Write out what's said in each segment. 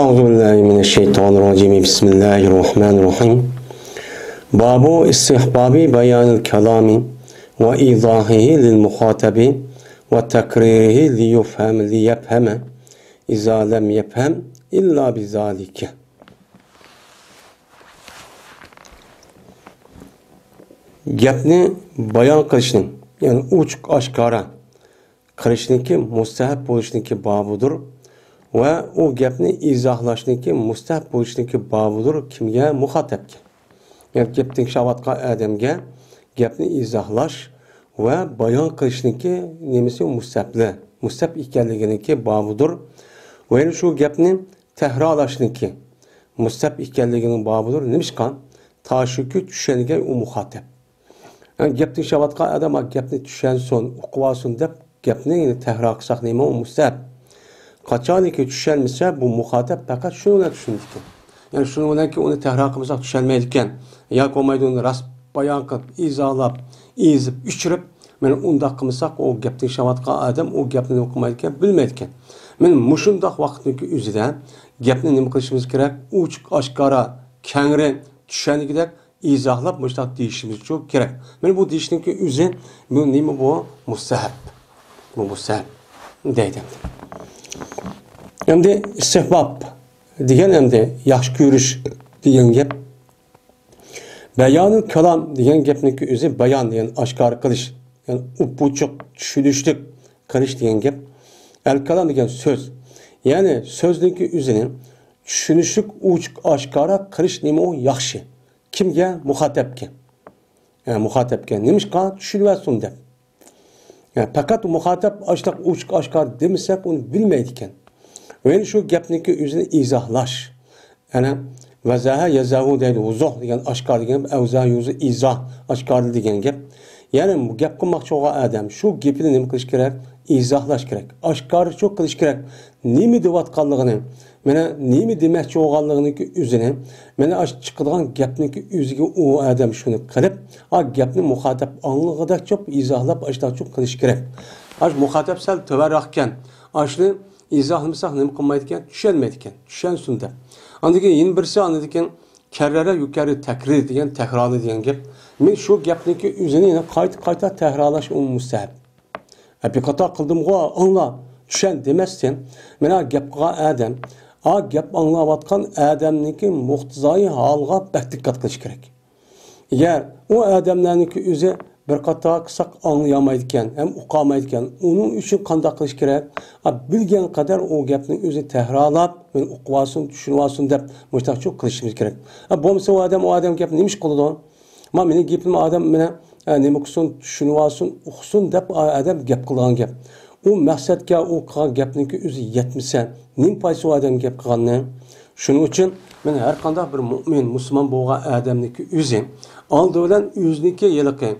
Euzubillahimineşşeytanirracim. Bismillahirrahmanirrahim. Babu istihbabi bayanil kelami ve izahihi lil muhatabi ve tekririhi li yefheme izâ lem yefhem illa bizalike. Gapni bayon qilishning, ya'ni ochiq oshkora qilishninki mustahab bo'lishniki babudir. Ve o gapni izohlashniki mustahab bo'lishniki babudir kimga? Muxotabga. Yani gap tingshayotgan odamga gapni izohlash va bayon qilishniki nemisi mustahabli. Mustahab ekanliginiki babudir. Va yana shu gapni takrorlashniki mustahab ekanligining babudir. Nimishqan? Tashuki tushungan u muxotab. Yani gap tingshayotgan odam gapni tushunsin, uqvasin deb gapni takror qilsak nima u mustahab. Qachoniki tushunmasa bu muxotab faqat shuni bilan tushunadi. Yani shuni bilan ki uni takror qilmasak tushunmaydi ekan. Yoki bo'lmaydi uni rost bayon qilib, izohlab, ezib, uchirib, mana undaq qilmasak o gapni tingshayotgan odam o gapni o'qimaydi ekan, bilmaydi ekan. Men mushundaq vaqtniki o'zida gapni nima qilishimiz kerak? Ochiq, oshkora, kangri tushunigidek izohlab mushtaq deyishimiz kerak. Men bu deyishniki o'zi bu nima bu? Mustahab. Bu mustahab deydi. Endi istihbab degan endi yaxshi ko'rish degan gap. Bayonul kalam degan gapniki o'zi bayon degan oshkor qilish, ya'ni upuchuq tushunishlik qilish degan gap. Al kalam degan so'z. Ya'ni so'zniki o'zini tushunishlik ochiq oshkora qilish nima u yaxshi. Kimga? Muxotabga. Yani muxotabga nimishqa tushunmasin deb. Yani faqat muxotab ochiq ochiq oshkor demasak uni bilmaydi ekan. Ve şu gapniki o'zini izohlash. Yani vazaha yazahu deydi. Uzoq degan oshkor degan, avza yuzi izoh oshkor degan gap. Yani bu gap qilmoqchi bo'lgan odam shu gapini nima qilish kerak? Izohlash kerak. Oshkor çok qilish kerak. Nima deyotganligini, mana nima demoqchi bo'lganligini o'zini, mana chiqadigan gapniki o'ziga u odam shuni qilib, a gapni muxotab anlig'ida çok izohlab, ashta çok qilish kerak. Ash muxotab sal to'varroqkan. Ashni izohlamasak nima qilmaydi ekan? Tushunmaydi ekan. Tushunsin deb. Andiki yana birisi andikin karrara yuqori takrir degan takrorli degan gap. Men shu gapniki o'zini yana qayta takrorlash u mustahab. Apikata qildim-ku, angla, tushun demasdan, mena gap qilgan odam, a gap anglayotgan odamniki muhtizoi holga diqqat qilish kerak. Agar u odamlarniki o'zi bir qator qilsak anglamaydi ekan, ham uqolmaydi ekan. Uning uchun qanday qilish kerak? Bilgan qadar o gapni o'zi takrorlab, men uqvasin, tushunvasin deb mushtachoq qilishimiz kerak. Bo'lmasa o odam gapni nima ish qiladi? Meni gapimni odam meni nima qilsin, tushunvasin, uqsin deb odam gap qilgan gap. U maqsadga u qilgan gapniki o'zi yetmasa, nima foydasi o odam gap qilganni? Shuning uchun men har qanday bir mu'min, musulmon bo'lgan odamniki o'zi oldi bilan o'ziniki yiliqi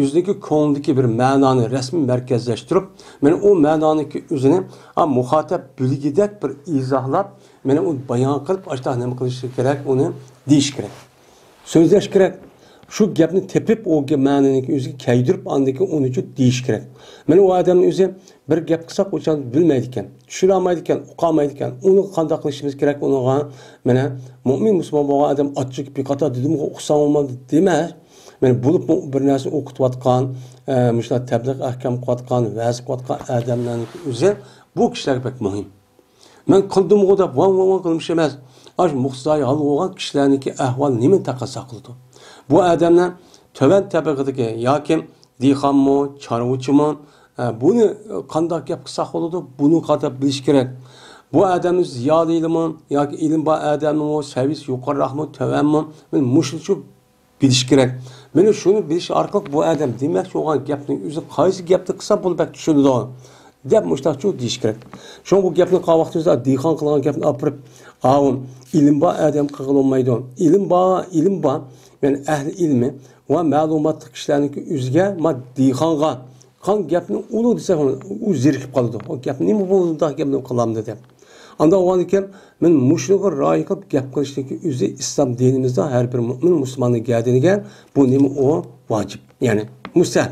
o'zidagi ko'ngildagi bir ma'noni rasmiy markazlashtirib, meni u ma'noniki o'zini muxotab bilgidek bir izohlab, meni u bayon qilib, ashta nima qilish kerak, uni deyish kerak. So'zlash kerak. Shu gapni tepib, o ma'noniki o'ziga kaydirib, andiki uni uchun deyish kerak. Meni u odamning o'zi bir gap qilsak, o'shan bilmaydi ekan, tushuna olmaydi ekan, uqolmaydi ekan. Uni qanday qilishimiz kerak? Unga mana mu'min musulmon bo'lgan odam ochiq bir qator dedim, uqsam olmadi demas. Yani bulup bir narsa o'qitayotgan, mushlar tabliğ ahkam qilayotgan, va'z qilayotgan odamlarning o'zi bu kishilar pek muhim. Men qildim-ku deb van qilmish emas. Ash muhtizoi hol bo'lgan kishilarniki ahvol nima taqozo qildi? Bu odamlar tovan tabaqadagi yoki dehqonmi, chorvachimi, buni qanday gap qilsak bo'ladi? Buni qadab bilish kerak. Bu odam ziyodilimi yoki ilm bor odammi, servis yuqoriroqmi, tovanmi? Men mushulchu bilish kerak. Meni shuni bilish orqali bu odam demakchi bo'lgan gapning o'zi qaysi gapni qilsa bo'lib tushunadi deb mushtachu deyish kerak. Shu bu gapni qilgan vaqtida dehqon qilgan gapni olib, ilm bor odam qilgan olmaydi. Ilm bor, ya'ni ahli ilmi va ma'lumotli kishilarning o'ziga dehqonga qan gapni ulu desa u zerikib qoladi. O gap nima bo'ldi, gapni qilamdi deb. Anda o ekan men mushriga rioya qilib gap qilishniki o'zi islom dinimizda har bir mu'min musulmonning gadiniga bu nima o vojib, ya'ni mustahab.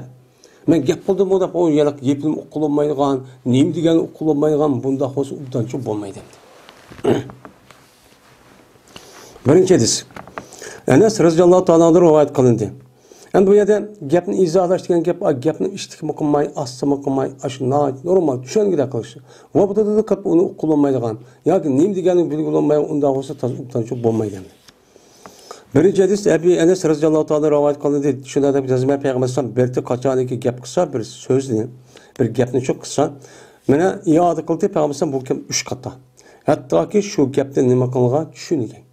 Men gap qildim o deb o yalaq gapim o'qilmaydigan, nima degan o'qilmaydigan bunda xo's ubdanchi bo'lmaydi. Birinchi hadis. Enes radhiyallohu ta'ala rivoyat qilindi. Endi bu yerda gapni izohlash degan gapni ishtikma qilmay, asma qilmay, ashuna normal tushungida qilish. Va bu yerda qilib uni qo'llanmaydigan yoki nima deganini bilolmay unda bo'lsa tazubdan bo'lmaydi. Birinchi hadis Abi Enes radhiyallohu ta'ala rivoyat qilindi. Shunda deb yozma payg'ambar sollallohu alayhi vasallam qachoniki gap qilsa, bir so'zni, bir gapni çok qilsa, mana iyoda qildi payg'ambar sollallohu alayhi vasallam 3 qator. Hattoki shu gapni nima qilgan tushungan.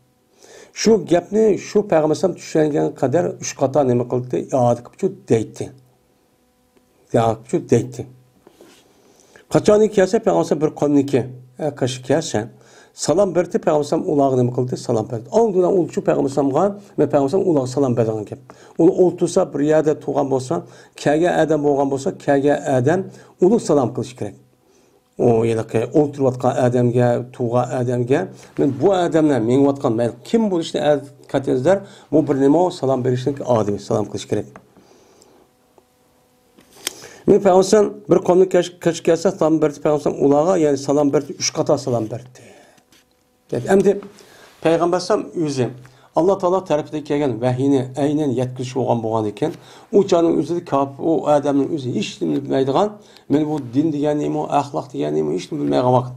Şu gapni şu payg'ambar tushungan qadar 3 qator nima qildi? Iyoda qilib deydi. Yaqib deydi. Qachoniki kelsa payg'ambar bir qomniki, qash kelsa salom berdi payg'ambar ulog'i nima qildi? Salom berdi. Ondan u shu payg'ambarga va payg'ambar ulog' salom bergan gap. Uni o'ltirsa bir yerda tug'an bo'lsa, kelgan odam bo'lgan bo'lsa, kelgan odam uni salom qilish kerak. O yedaki o'ltirayotgan odamga, tug'an odamga, men bu odamlar mengayotgan men kim bo'lishini aytganingizlar, bu bir nima salom berishlik odam salom qilish kerak. Men payg'ambar bir qomni kash kelsa salom berdi payg'ambar ulog'a, ya'ni salom berdi, 3 qator salom berdi. Endi payg'ambar o'zi Allah Taala tarafından kelgan vahiyni aynan yetkazib bo'lgan ekan, u choning o'zida kop, u odamning o'zi hech nima bilmaydigan, men bu din deganimi, axloq deganimi hech nima bilmaydigan vaqt.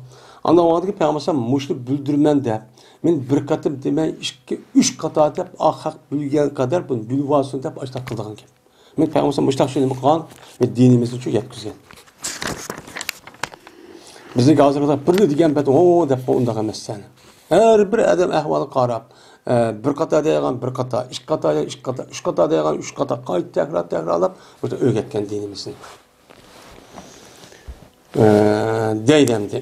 Andan vaqtda payg'ambar mushni bildirman deb, men bir qatim demay 2-3 qator deb haq bilgan qadar buni bilvasin deb ashta qilgan ekan. Men payg'ambar mushta shuni qilgan va dinimizni uchun yetkazgan. Bizning hozirda bir degan bet o deb unday emas seni. Her bir adam ahvoli qarab bir qator degan, bir qator, 2 qator, 2 qator, 3 qator degan, 3 qator qayta takrorlab o'sha o'rgatgan dinimizni. Deydimdi.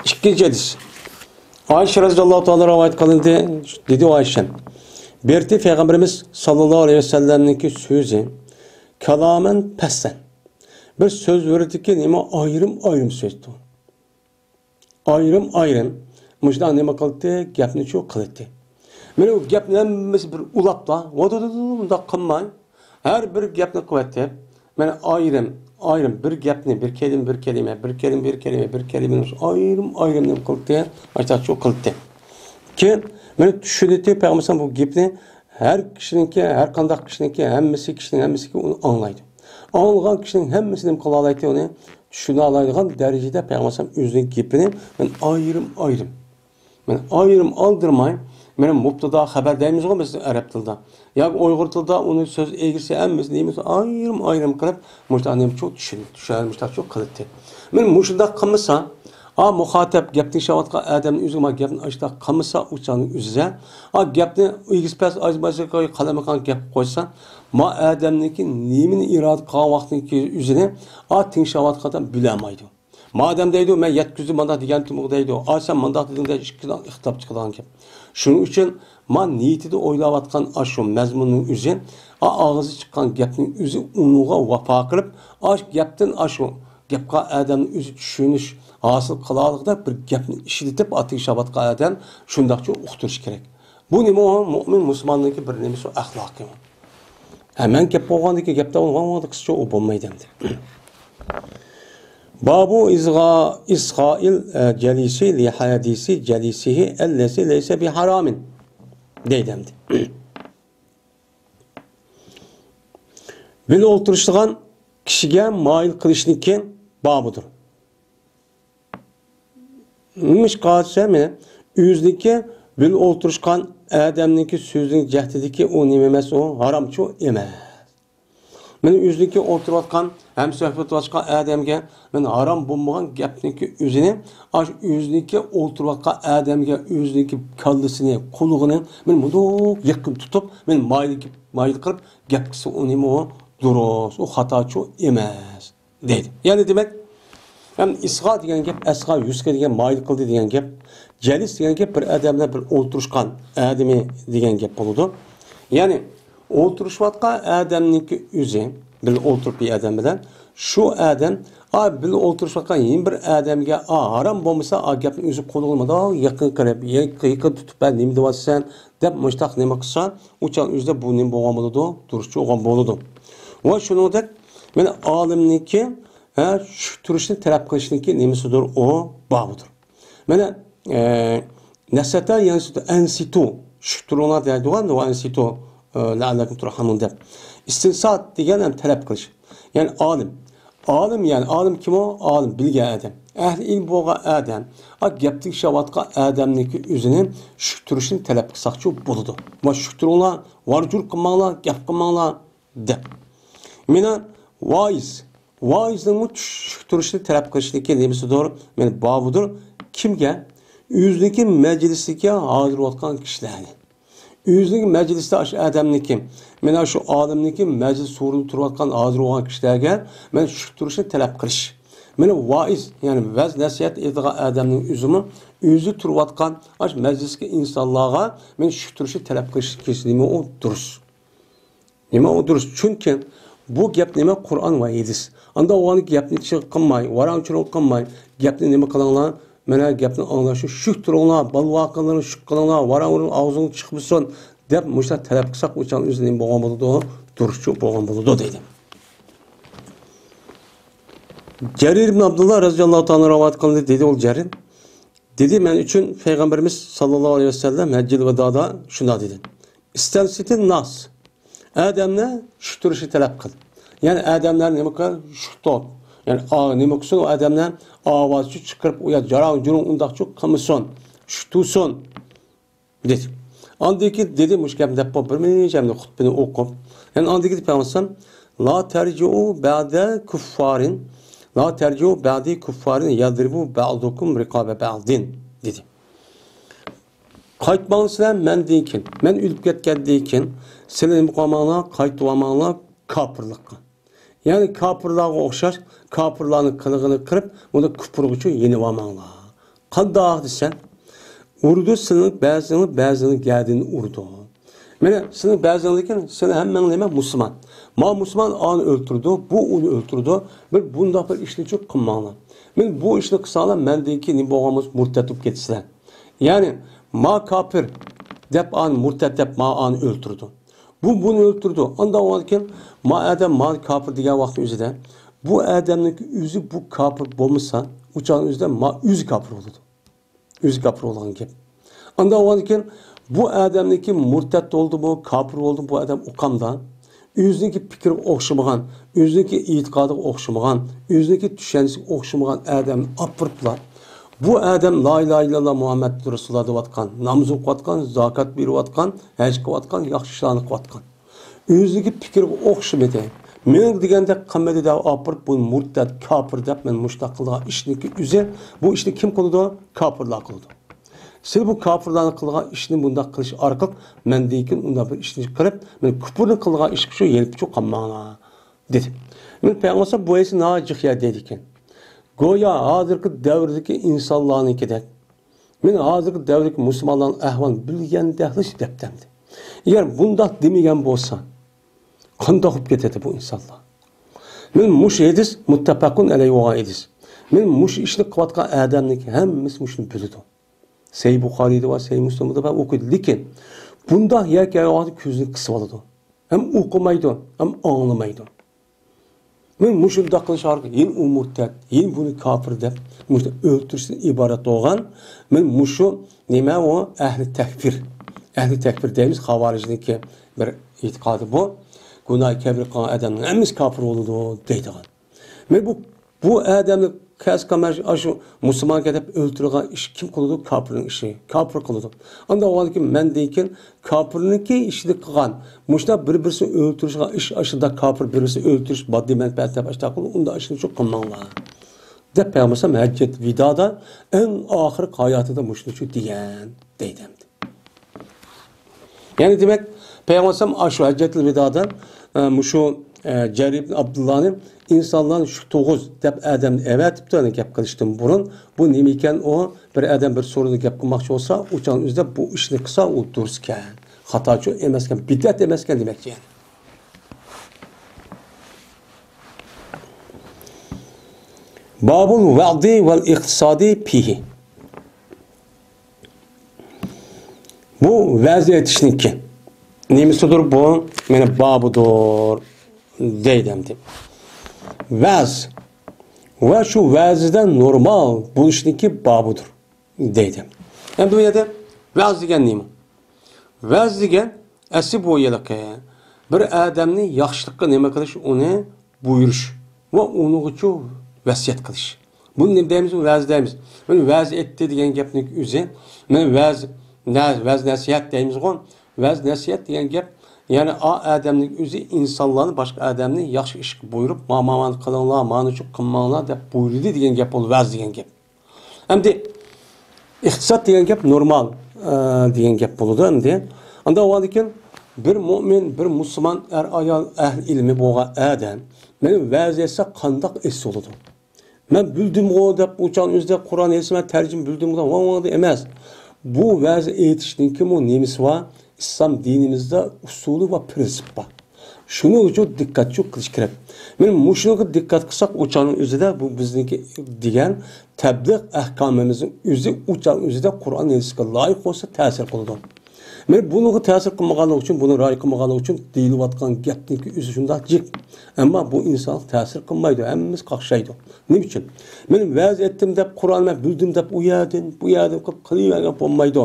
İkinci hadis. Ayşe radhiyallohu ta'ala rivoyat qilindi, dedi Ayşe. Berti Peygamberimiz sallallohu alayhi vasallamniki so'zi kalaman pasan. Bir söz verdiki nima ayrım so'zdi. Ayrım mujdan nima qildi? Gapni shu qildi. Mana u gapni hammasi bir ulabda, unda qilmay, har bir gapni qilyapti. Mana ayrım bir gapni, bir kelime, ayrım nima qildi? Ayta shu qildi. Ki mana tushunadi payg'ambar bu gapni her kishiniki, har qanday kishiniki, hammasi uni anglaydi. Anlayan kişinin hemmesini qila oladi uni tushuna oladigan darajada payg'ambar o'zining gapini men ayrım. Men ayrım aldırmay, men mubtada xabar deymiz-ku biz arab tilida. Yoki uyg'ur tilida uni so'z egisi hemmesi deymiz, ayrım qilib, mushtanim çok tushunishlar çok qildi. Men mushunda qilmasa, muhatap gapni shavotga odamning o'ziga gapni ashta qilmasa uchaning o'ziga, gapni egis-pas ajbasiga qalamagan gap qo'ysa, ma odamniki nimani iroda qilgan vaqtniki o'zini tingshavatqadan bilamaydi. Madem deydi, men yetkizdim manda degan tumuq deydi. Sen manda dedingda ikkidan ixtilof chiqadigan gap. Shuning uchun men niyatida o'ylayotgan shu mazmunning o'zi, og'izi chiqqan gapning o'zi unuga vafo qilib, gapdan shu gapga odamning o'zi tushunish hosil qilayotganda bir gapni ishlatib tingshavatga odam shundaqcha uqtirish kerak. Bu nima mo'min musulmonniki bir nimasi axloqi. Hemen gap bo'lgandiki gapda olganda qischa u bo'lmaydi endi. Babu isga'il jalisi li hadisi jalisihi allasi laysa bi haramin deydimdi. Bil o'tirishgan kishiga moyil qilishniki babudur. Nimash qolsa meni o'zniki bil o'tirishgan adamniki so'zning jahdidiki u nima emas, u haromchi emas. Men o'zniki o'tirayotgan, ham suhbatlaşgan adamga men harom bo'lmagan gapniki o'zini, o'zniki o'tirayotgan adamga o'zniki kallasini, qo'lig'ini men mudoq yaqin tutib, men mayl qilib gap qilsa u nima u durust, u xatochi emas deydi. Ya'ni demak, hem isg'a degan gap, asg'a yuzga degan mayl qildi degan gap, jalis degan gap bir odamlar bir o'tirishgan odami degan gap bo'ladi. Ya'ni o'tirishayotgan odamniki o'zi bil o'tirib bir odam bilan shu odam bil o'tirishayotgan yana bir odamga harom bo'lmasa gapni o'zi qo'lg'imada yaqin qilib, yaqin tutib nima deyapsan deb mushtaq nima qilsa, o'chan o'zida bu nima bo'lgan bo'ladi, turishchi bo'lgan bo'ladi. Va shuningdek men olimniki shu turishni talab qilishniki nimasidir, o babudir. Mana nasata yansitu ansitu shu turuna deydigan va ansitu la'allakum turhamun deb. İstinsat degan ham talab qilish. Ya'ni olim. Olim yani olim kim o? Olim bilgan odam. Ahli ilm bo'lgan odam. Gapni shavatgan odamniki o'zini shu turishni talab qilsaqchi bo'ladi. Va shu turuna varjur qilmanglar, gap qilmanglar deb. Mena vaizning shu turishni talab qilishniki nimasidir? Men babudir. Kimga? O'ziniki majlisga hozir bo'lgan kishilarni. O'ziniki majlisda shu odamniki, mana shu olimniki majlis so'rida turayotgan hozir bo'lgan kishilarga men shu turishni talab qilish. Mana vaiz, ya'ni vaz nasihat etgan odamning o'zi turayotgan shu majlisga insonlarga men shu turishni talab qilish kesilimi o durust. Nima o durust? Chunki bu gap nima Qur'on va hadis. Anda o'g'ani gapni chiqmay, varanchilik qilmay, gapni nima qilinglar? Mana gapni anglashib, shu turinglar, balvoqlarni shu qilinglar, varangizni og'zingni chiqmasin deb mushta talab qilsak, o'chan o'zining bo'lgan bo'ladi, durustchi bo'lgan bo'ladi deydi. Jarir ibn Abdullah radhiyallohu ta'ala rivoyat qildi dedi ol Jarir. Dedi men uchun payg'ambarimiz sallallohu alayhi vasallam hajjil vadoda shunday dedi. İstansitin nas. Adamlar shu turishni talab qil. Ya'ni odamlar nima qil? Shu top. Yani nima qilsin o odamlar ovozni chiqarib uya jarang jurung undaqchi qilmasin, shtusin dedi. Andiki dedi mushkam deb bir minjamni xutbani o'qib. Yani andiki deb olsam la terjiu ba'da kuffarin la terjiu ba'di kuffarin yadribu ba'dukum riqaba ba'din dedi. Qaytmangsizlar mendan keyin, men o'lib ketgandan keyin sizlar muqamanglar qaytmanglar kofirlikqa. Yani kafirlarga o'xshash, kafirlarning qilig'ini qirib, uni kufrga yenib olmanglar. Qandoq desen, urdu sizning ba'zini gadini urdu. Mana sizning ba'zingizdan siz hammang nima musulmon. Ma musulmon onu o'ltirdi, bu uni o'ltirdi. Bir bunda bir ishni qilmanglar. Men bu ishni qilsanglar, mendan keyin nima bo'lganimiz murtad bo'lib ketsizlar. Ya'ni ma kafir deb an murtad deb ma onu o'ltirdi. Bunu öldürdü. Ondan olurken ma adam ma kafir degan vaqt o'zida bu adamning o'zi bu kafir bo'lmasa, uçağın o'zida ma o'zi kafir bo'ladi. O'zi kafir bo'lgan gap. Ondan olurken bu adamniki murtad oldu bu, kafir oldu bu adam uqamdan o'ziniki fikri o'xshamagan, o'ziniki e'tiqodi o'xshamagan, o'ziniki tushunchasi o'xshamagan adam apiriblar. Bu adam la ilahe illallah Muhammed Resulullah deyotgan, namoz o'qiyotgan, zakat berayotgan, haj qilayotgan, yaxshi ishlarni qilayotgan. O'ziga fikri o'xshamadi. Men deganda qilmadi deb apirib bu murtad, kafir deb men mushtaqilga ishniki o'zi bu ishni kim qiladi? Kafirlar qiladi. Siz bu kafirlarni qilgan ishni bunda qilish orqali men deykin unda bir ishni qilib, men kufrni qilgan ish shu yelibchi qolmanglar dedi. Men payg'ambar bu esa nojiya dedi ekan. Goya hozirgi davrdagi insonlarnikidek. Men hozirgi davrdagi musulmonlarning ahvolini bilganda hech debdamdi. Agar bundoq demagan bo'lsa, qanday bo'lib ketadi bu insonlar? Men mush hadis muttafaqun alayhi va hadis. Men mush ishni qilayotgan odamning hammasi mushni biladi. Sahih Buxoriyda va Sahih Muslimda ham o'qidi, lekin bundoq yakayog'ini ko'zini qisib oladi. Ham o'qimaydi, ham anglamaydi. Men mushunda qilish orqali yin umurtad, yin buni kafir deb mushda o'ltirishdan iborat bo'lgan. Men mushu nima o ahli takfir. Ahli takfir deymiz, xavorijniki bir e'tiqodi bu. Gunoh kabir qilgan odamning hammasi kafir bo'ladi deydigan. Men bu odamni kasqamash shu musulmonga deb o'ltirgan ish kim qiladi? Kafirning ishi. Kafir qiladi. Unda o'g'anki men deykin kafirniki ishni qilgan. Mushda bir-birini o'ltirishga ish ashida kafir bir-birini o'ltirish moddiy manfaat deb ashta qilib, unda ishni shu qilmanglar. Deb payg'ambar hajjat vidoda eng oxir hayotida mushni shu degan deydi. Yani demek payg'ambar shu hajjatul vidodan mushu Jarir ibn Abdullah'ın insanların şu 9 dep adam evet tane gap qilishdan burun bu nima ekan o bir adam bir sorunu gap qilmoqchi bo'lsa, o'chan o'zida bu ishni qilsa u durust ekan. Xatochi emas ekan, bid'at emas ekan demak yani. Babul va'di vel iqtisadi fihi. Bu vaziyet işniki. Nemisidir bu? Meni babudur. Deydimdi. Vaz. va shu va'zidan normal bo'lishniki bobudir deydi. Endi bu yerda va'z degan nima? Va'z degan asli bu yerda bir odamni yaxshilikqa nima qilish, uni buyurish va uni uchun vasiyat qilish. Buni nima deymiz? Va'z deymiz. Mana va'z etdi degan gapning o'zi, mana va'z nasihat deymiz. Va'z nasihat degan gap, ya'ni odamning o'zi insonlarni boshqa odamni yaxshi ishga buyurib, "Mana qilinglar, mana shu qilmanglar" deb buyurdi degan gap bu va'z degan gap. Endi iqtisod degan gap normal degan gap bo'ladi endi. Unda o'ylaykin bir mo'min, bir musulmon ayol ahli ilmi bo'lgan odam meni va'z etsa qandoq es bo'ladi? Men bildim o deb uçan o'zida Qur'on esma tarjim bildim o emas. Bu va'z etishning bu nemisi var? İslam dinimizde usulü ve prensip var. Şunu uchun dikkat çok qilish kerak. Men mushunga dikkat qilsak uçanın o'zida bu bizniki degan tabliğ ahkomimizning o'zi uçan o'zida Qur'on esga loyiq bo'lsa ta'sir qiladi. Men bunga ta'sir qilmaganligi uchun, buni ra'y qilmaganligi uchun deyilayotgan gapniki o'zi shunday jik. Ammo bu inson ta'sir qilmaydi, hammamiz qaqshaydi. Nima uchun? Men va'z etdim deb Qur'onni bildim deb u yerdan qilib bo'lmaydi.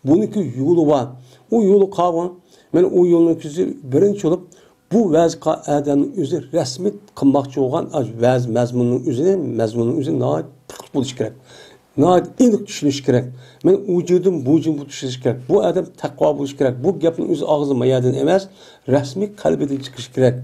Buniki yo'li var. O yolu qavun, men o yolun küzü birinci olup bu vəz adamın özü resmi qılmaqçı olan vəz məzmunun üzerine nəhayət tıqış buluş gerek. Nəhayət eniq düşünüş gerek. Men ucudum bu düşünüş gerek. Bu adam takva buluş gerek. Bu gapın özü ağzı mayadan emas, resmi kalbiden çıkış gerek.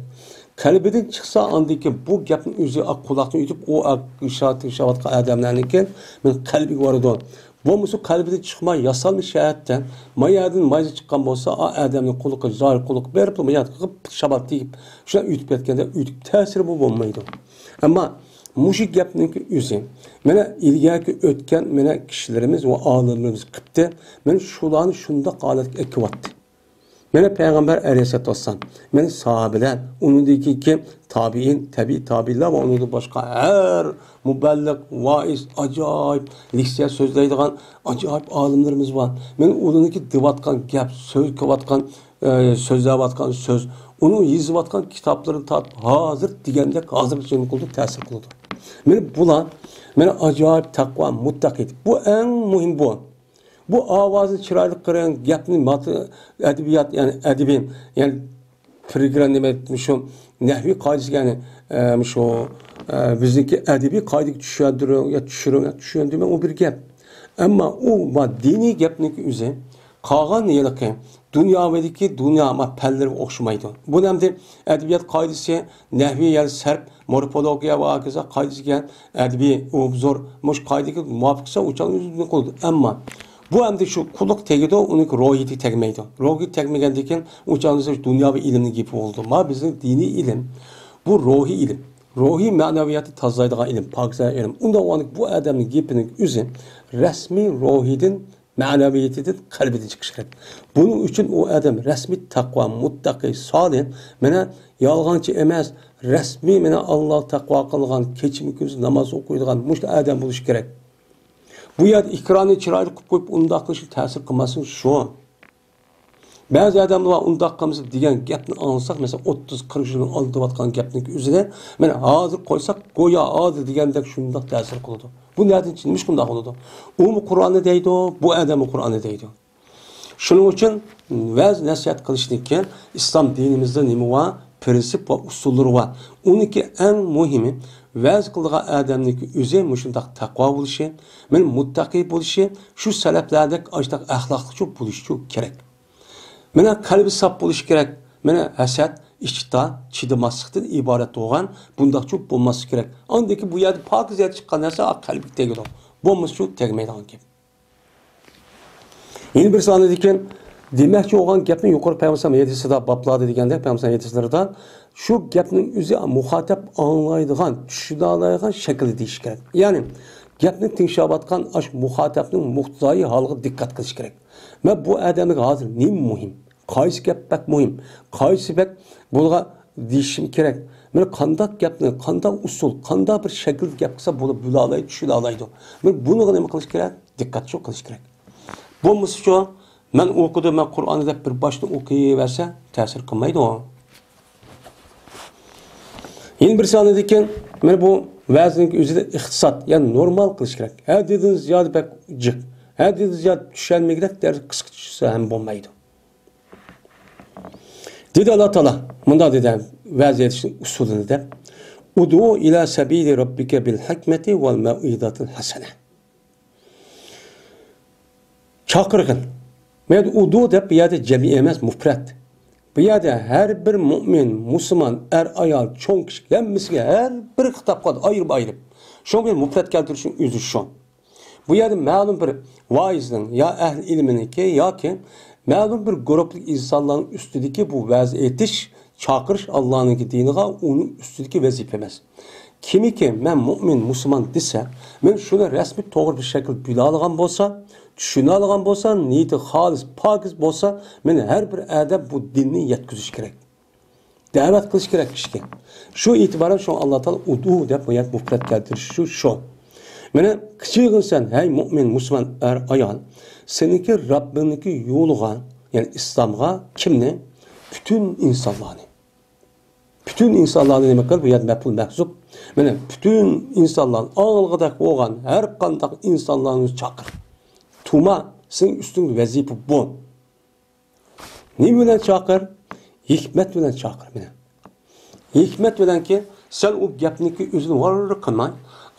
Kalbiden çıksa andaki bu gapın özü kulaqdan ötüp o işaret adamlarınki men kalbi vardı. Bu musu kalbide çıkma yasal bir şahiyetten mayadın mayza çıkan olsa adamın kuluku zahir kuluk berip mayad kılıp şabat deyip şuna ütüp etkende ütüp tesiri bu olmaydı. Ama muşik yapının ki üzüm. Mene ilgaki ötken mene kişilerimiz ve ağlarımız kıptı. Mene şulanı şunda qalat ekivattı. Mene Peygamber Aleyhisselatü Vesselam, mene sahabeler, onundaki ki tabi'ler ve onun da başka her mübellik, vaiz, acayip, liksiye sözleydiğen acayip alimlerimiz var. Mene onundaki divatkan gap, söz kavatkan, sözlevatkan söz, onun yazıvatkan kitaplarını hazır digende hazır bir şey kıldı, tesir kıldı. Mene acayip takva, muttaqid. Bu en mühim bu. Bu avazı çıraylık kıran gapning edebiyat yani edebin yani program etmişim nehvi kaydesi yani şu bizdeki edebi kaydı düşürdürüyor o bir gap. Ama o dini gapning üzeri kalan yılıkı dünyadaki ama pelleri okşamaydı. Bu nemde edebiyat kaydesi nehvi yani serp morfologiya ve akıza kaydesi yani edebi zor muş kaydeki muvaffaksa uçan yüzünü koydu. Ama bu hem de şu kuluk tegidi onun ruhiyeti tegmeydi. Ruhiyeti tegmegendeki uçağınızda dünya ve ilimli gibi oldu. Ama bizim dini ilim, bu ruhi ilim. Ruhi maneviyatı tazlaydığı ilim, paksa ilim. Onda bu adamın gipinin üzü resmi ruhidin maneviyetidir, kalbide çıkışır. Bunun için o adam resmi takva, muttaki, salih, mene yalgancı emez, resmi mene Allah takva kılgan, keçimi gözü namaz okuyduğun, muşta adam buluş gerek. Bu yer ikranı çıraylı koyup undaq qilishi ta'sir qilmasin şu. Bazı adamlar undaq qilmasa degan gapni anlasak, mesela 30-40 yilning oldida vatgan gapning o'zida, men hozir qo'ysak, go'yo hozir degandek shundoq ta'sir qiladi. Bu nerdan chiqmish shundoq bo'ladi. U Qur'onni deydi, bu odam Qur'onni deydi. Shuning uchun va'z nasihat qilishlikka islom dinimizda nima va prensip va usullari var. Uniki eng muhimi va'z qilgan odamniki o'zi mushundaq taqvo bo'lishi, men muttaqi bo'lishi, shu salaflardek ashtaq axloqli bo'lishi kerak. Mena qalbi saf bo'lishi kerak. Mena hasad, ishta, chidamaslikdan iborat bo'lgan, bundaq cho'p bo'lmasi kerak. Andaki bu yerda pokizat chiqqan narsa qalbga tegadi. Bo'lmasa shu tegmaydigan gap. Yeni bir sahne ekan, demakchi bo'lgan gapni yuqori Payg'ambar hadisida bablarda deganda Payg'ambar hadislarida şu gapning o'zi muhatap anlaydigan, tushunadigan shaklda deyish kerak. Ya'ni gapni tingshayotgan ash muhatapning muhtoi holiga diqqat qilish kerak. Men bu odamga hozir nima muhim? Qaysi gap bak muhim? Qaysi bak bunga deyishim kerak. Men qanday gapni, qanday usul, qanday bir shakl gap qilsa bo'lib bo'la oladi, tushuna oladi. Men bunga nima qilish kerak? Diqqat qilish kerak. Bo'lmasa shu men o'qidim, men Qur'onni deb bir boshdan o'qiyversa ta'sir qilmaydi o. Yeni bir sahnedeyken Mana bu va'ziniki o'zida iqtisod, ya'ni normal qilish kerak. Ha dedingiz ziyodi bak jiq. Ha dedingiz ziyodi tushunmaydigan ders qisqa tushsa ham bo'lmaydi. Dedi Allah Teala, bunda dedi vaziyet usulünü de Udu ila sabili rabbike bil hikmeti vel mau'izatil hasene. Çakırgın. Med udu deb bu yerda cemi emas, mufrat. Bu yerda her bir mümin, Müslüman, ayol, cho'ng kishi hammasiga her bir xitob qiladi, ayirib. Shunga mufrat keltirishning o'zi shu. Bu yerda ma'lum bir vaizning ya ahli ilminiki yoki ma'lum bir guruhlik insonlarning ustidagi bu vaziyetish, chaqirish Allohning diniga uning ustidagi vazifa emas. Kimiki men mu'min, musulmon desa, men shuni rasmiy to'g'ri bir shaklda bila olgan bo'lsa, tushuna olgan bo'lsa, niyati xolis, pokiz bo'lsa, men har bir adab bu dinni yetkazish kerak. Da'vat qilish kerak kishiga. Shu e'tiboran shu Alloh taolo udu deb qo'yadi, mufrat keltirish shu. Mana kichig'insan, hey mu'min, musulmon, ayol, seninki Rabbiniki yo'liga, ya'ni islomga kimni? Bütün insanlarni. Bütün insanlarni nima qilib, bu yerda maful mahzub. Mana bütün insanlarning og'ilg'idak bo'lgan har qanday insonlarni chaqir. Tuma sen üstün vazifa bu. Nima bilan chaqir? Hikmat bilan chaqir meni. Hikmat bilan ki sen u gapniki o'zini varri qilmay,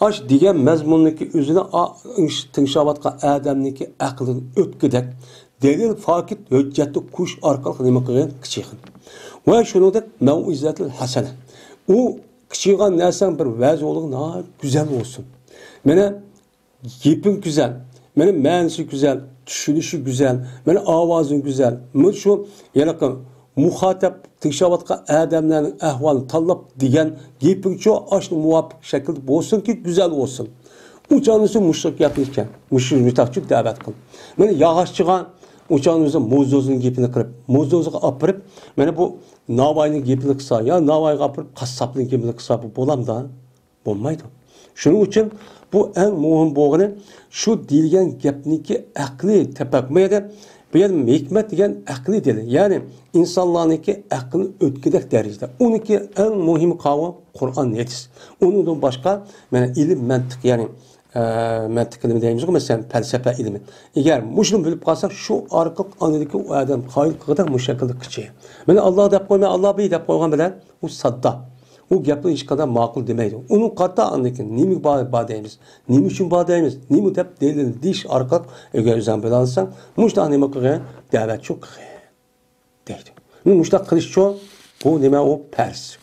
ash degan mazmunniki o'zini tingshavatqa adamniki aqlini o'tkidak delil fakit hujjatni kush orqali nima qilgan kichig'in. Va shuningdek mau'izatul hasana. U kichig'an narsan bir vaziyatli güzel olsun. Mena gaping güzel. Meni ma'nosi güzel, tushunishi güzel, meni ovozing güzel. Men shu yana muhatap tingshavatqa adamlarning ahvolini tanlab degan gapingcho ashni muvofiq shaklda bo'lsin-ki, güzel olsun. Uçağınızı muşluk yapmışken, muşluk mütakçı davet kıl. Meni yağışçığa uçağınızı muzozun gepini kırıp, muzozuğa apırıp, meni bu navayının gepini kısa, ya navayı apırıp, kassaplının gepini kısa bu bolam da, olmaydı. Şunun için bu en muhim boğunu, şu dilgen gepniki akli tepakmaydı, bu yerden hikmet degen akli dili. Yani insanlarınki aklını ötküdek derecede. Onunki en muhim kavram Kur'an yetiz. Onun başka ilim, mantık yani mantık ilmi deyimiz ki mesela felsefe ilmi. Eğer muşunu bilip kalsak şu arkalık anedeki o adam kayıt kadar muşakıldı kıçıya. Yani Allah deyip koyma, Allah bey deyip koygan bilen o sadda. O yaptığı iş kadar makul demeydi. Onun karta anındaki nimi bağdayımız, nimi için bağdayımız, nimi tep delil diş arkalık eğer üzerine böyle alırsan muşta nimi kıya davet çok kıya deydi. Muşta kılıç çok bu nime o pers.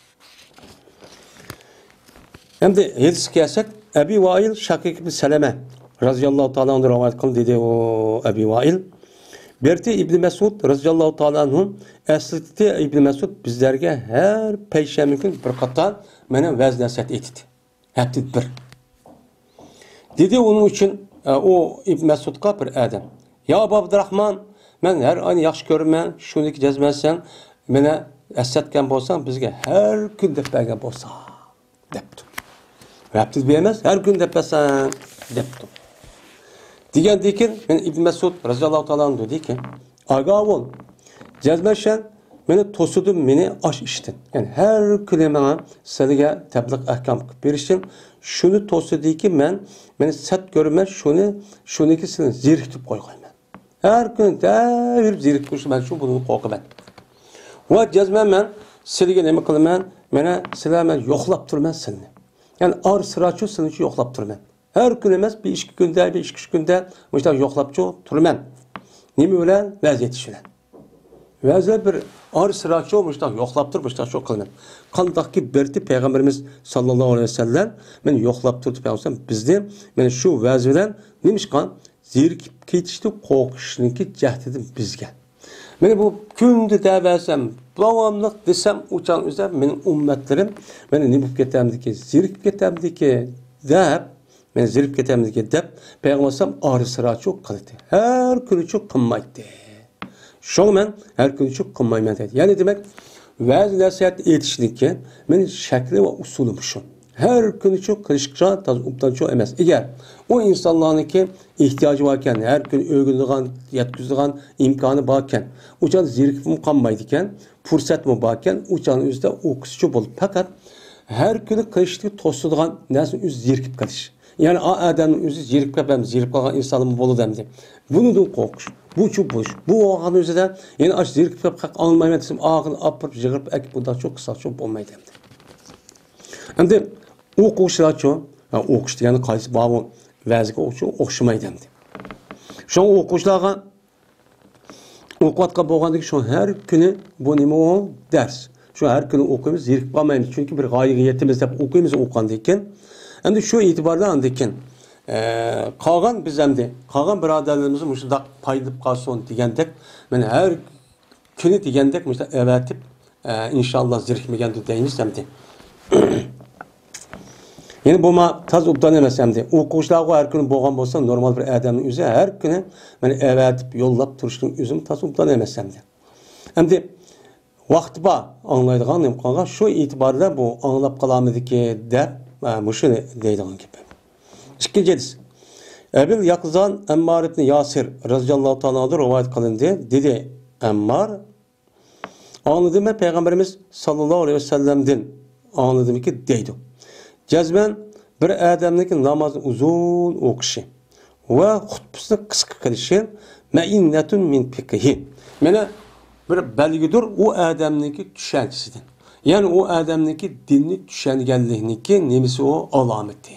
Hem de hadis kıyasek Ebi Vail Şakik ibn Seleme razıyallahu ta'ala onu rivayet kıldı dedi o Ebi Vail. Berti İbn Mesud razıyallahu ta'ala anhum aslida İbn Mesud bizlerge her peşembe gün bir qatar meni vaz nasihat etdi. Hafta bir. Dedi onun için o İbn Mesudga bir adam. Ya Abu Abdurrahman men her ay yaxshi ko'raman, shuniki jazmansan, meni eslatgan bo'lsang bizga har kun deb bergan bo'lsa debdi. Hafta bir emas, her gün deb bersan debdi. Degandan men İbn Mesud raziyallohu ta'ala anhu dedi ki, aga ol, jazmansan meni to'sidim, meni osh ishtin. Yani her kun meni sizga tabliq ahkam qilib berishim, shuni to'sidiki meni sat ko'raman, shuniki seni zeriktirib qo'yganman. Her gün davir zeriktirib men shu buni qo'rqaman. Va jazman men sizga nima qilaman? Meni sizlar men yo'qlab turman seni. Yani ar sıraçı seni yo'qlab turman. Her gün emas, bir ikki kunda, bir ikki kunda mushta yo'qlab turman. Nima bilan? Vaziyat ishi bilan. Vaziyat bir ar sıraçı mushta yo'qlab tur, mushta shu qilaman. Qandaqki berdi payg'ambarimiz sallallohu alayhi vasallam men yo'qlab turdi payg'ambar bizni men shu vaziyat bilan nimishqan zerikib ketishni qo'rqishniki jahdidim bizga. Meni bu kunni davasam, davomli desam o'chan o'zim mening ummatlarim meni nima bo'lib ketamdiki, zerikib ketamdiki deb men zerikib ketamdiki deb payg'ambarsam arisira çok qildi. Her kuni çok qilmaydi. Şoň men her kuni çok qilmayman dedi. Yani demek vaz nasihat etishniki mening shakli va usulim shu. Her kuni çok qilishga tazubdan çok emas. Eğer o insanlarniki ihtiyacı varken, her gün öğünlüğün, yetkizliğin imkanı varken, uçan zirikip mi kalmaydıken, fırsat mı varken, uçan üzerinde o kısıcı bulup. Fakat Her günü kılıştığı tosladıgan nersin üz zirkip kalış. Yani adamın üzü zirkip kalan insanın bolu demdi. Bunu da korkuş. Bu çok boş. Bu oğanın üzü de yani aç zirkip kalk almayı dedim. Ağını apırıp jığırıp ekip bundan çok kısa çok olmayı demdi. Hem de okuşlar çok. Okuş yani kayısı bağlı vəziki okşamayı demdi. Şu an okuşlarga okuvatqa bolğandan şu her günü bu nima o ders. Şu her günü okuymiz, zirkip kalmaymiz. Çünkü bir gayretimiz deb okuymiz oqandan keyin. Endi şu itibardan andan keyin qolgan biz endi qolgan birodarlarimiz mushundaq paydalab qolsin degandek, mana her günü degandek mushda evatib inşallah zirkmagandir deymiz endi. Yani bu ma taz obdan emas endi. O'quvchilarga har kuni bo'lgan bo'lsa, normal bir odamning o'zi har kuni meni evatib, yo'llab turishning o'zi taz obdan emas endi. Endi vaqti bor anglaydigan imkonga shu e'tiborda bu anglab qolamidiki deb mushuni deydigan gap. Ikkinchi hadis. Ebil Yaqzan Ammar ibn Yasir radhiyallohu ta'ala rivoyat qilindi. Dedi Ammar anladım ben Peygamberimiz sallallahu aleyhi ve sellem'den anladım ki deydi. Cezmen bir adamdaki namazın uzun okuşu ve hutbusunu kısa kılışı me'innetun min fikihi. Mene bir belgedir o adamdaki düşüncesidir. Yani o adamdaki dinni düşüngenliğindeki nemisi o alameti.